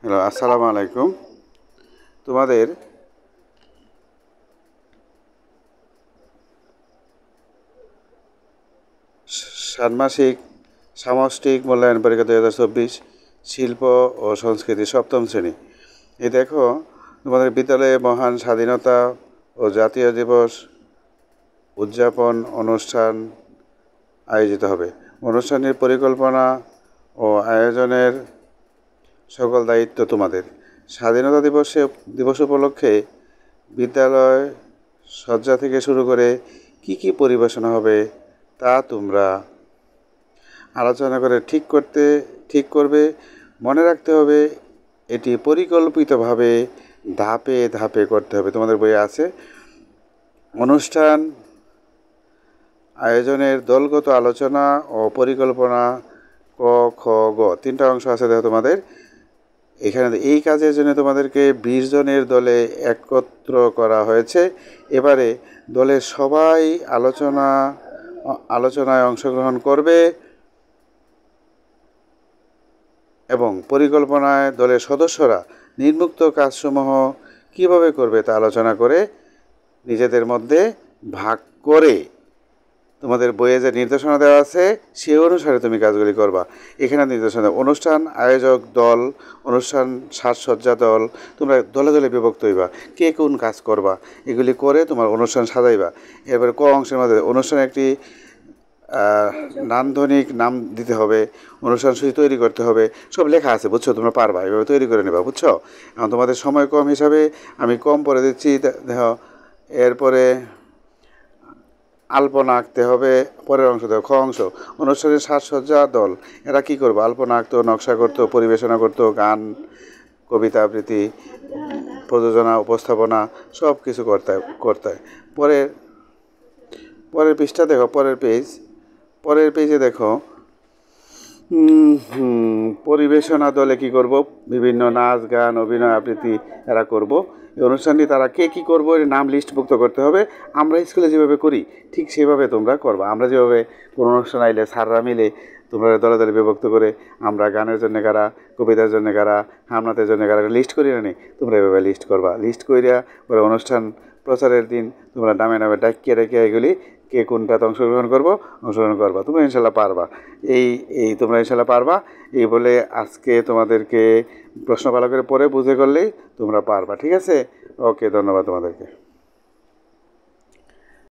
Hello, আসসালামু আলাইকুম। তোমাদের ষান্মাসিক সামষ্টিক মূল্যায়ন পরীক্ষা 2024 শিল্প ও সংস্কৃতি সপ্তম শ্রেণী। এই দেখো, তোমাদের বিদ্যালয়ে মহান স্বাধীনতা ও জাতীয় দিবস উদযাপন অনুষ্ঠান আয়োজিত হবে। অনুষ্ঠানের পরিকল্পনা ও আয়োজনের সকল দায়িত্ব তোমাদের। স্বাধীনতা দিবস উপলক্ষে বিদ্যালয় সজ্জা থেকে শুরু করে কি পরিবেশনা হবে তা তোমরা আলোচনা করে ঠিক করবে। মনে রাখতে হবে, এটি পরিকল্পিতভাবে ধাপে ধাপে করতে হবে। তোমাদের বইয়ে আছে অনুষ্ঠান আয়োজনের দলগত আলোচনা ও পরিকল্পনা ক খ গ তিনটা অংশ আছে। দেখো তোমাদের এখানে এই কাজের জন্য তোমাদেরকে 20 জনের দলে একত্র করা হয়েছে। এবারে দলের সবাই আলোচনায় অংশগ্রহণ করবে এবং পরিকল্পনায় দলের সদস্যরা নির্মুক্ত কাজসমূহ কিভাবে করবে তা আলোচনা করে নিজেদের মধ্যে ভাগ করে তোমাদের বইয়ে যে নির্দেশনা দেওয়া আছে সে অনুসারে তুমি কাজগুলি করবা। এখানে নির্দেশনা অনুষ্ঠান আয়োজক দল, অনুষ্ঠান সাজসজ্জা দল, তোমরা দলে দলে বিভক্ত হইবা, কে কোন কাজ করবা, এগুলি করে তোমার অনুষ্ঠান সাজাইবা। এরপরে ক অংশের মধ্যে অনুষ্ঠানে একটি নান্দনিক নাম দিতে হবে, অনুষ্ঠান সূচি তৈরি করতে হবে, সব লেখা আছে, বুঝছো? তোমরা পারবা, এভাবে তৈরি করে নেবা, বুঝছো? এখন তোমাদের সময় কম হিসাবে আমি কম পড়ে দিচ্ছি। দেখো, এরপরে আলপনা আঁকতে হবে। পরের অংশ দেখো, খ অংশ অনুষ্ঠানের সাজসজ্জা দল, এরা কি করবো? আলপনা আঁকতো, নকশা করতো, পরিবেশনা করতো, গান, কবিতা আবৃত্তি, প্রযোজনা, উপস্থাপনা সব কিছু করতে। পরের পৃষ্ঠা দেখো, পরের পেজে দেখো পরিবেশনা দলে কি করব? বিভিন্ন নাচ, গান, অভিনয়, আবৃত্তি এরা করব। এই অনুষ্ঠানটি তারা কে কী করবো এর নাম লিস্টভুক্ত করতে হবে। আমরা স্কুলে যেভাবে করি ঠিক সেভাবে তোমরা করবা। আমরা যেভাবে কোনো অনুষ্ঠান আইলে স্যাররা মিলে তোমরা দলে দলে বিভক্ত করে আমরা গানের জন্য কারা, কবিতার জন্য কারা, হামনাতের জন্য কারা লিস্ট করি না, তোমরা এভাবে লিস্ট করবা। লিস্ট করিয়া পরে অনুষ্ঠান প্রচারের দিন তোমরা নামে ডাকিয়ে এগুলি কে কোনটাতে অংশগ্রহণ করবা। তোমরা ইনশাল্লাহ পারবা। তোমরা ইনশাল্লাহ পারবা। এই বলে আজকে তোমাদেরকে প্রশ্ন ভালো করে পড়ে বুঝে করলেই তোমরা পারবা। ঠিক আছে? ওকে, ধন্যবাদ তোমাদেরকে।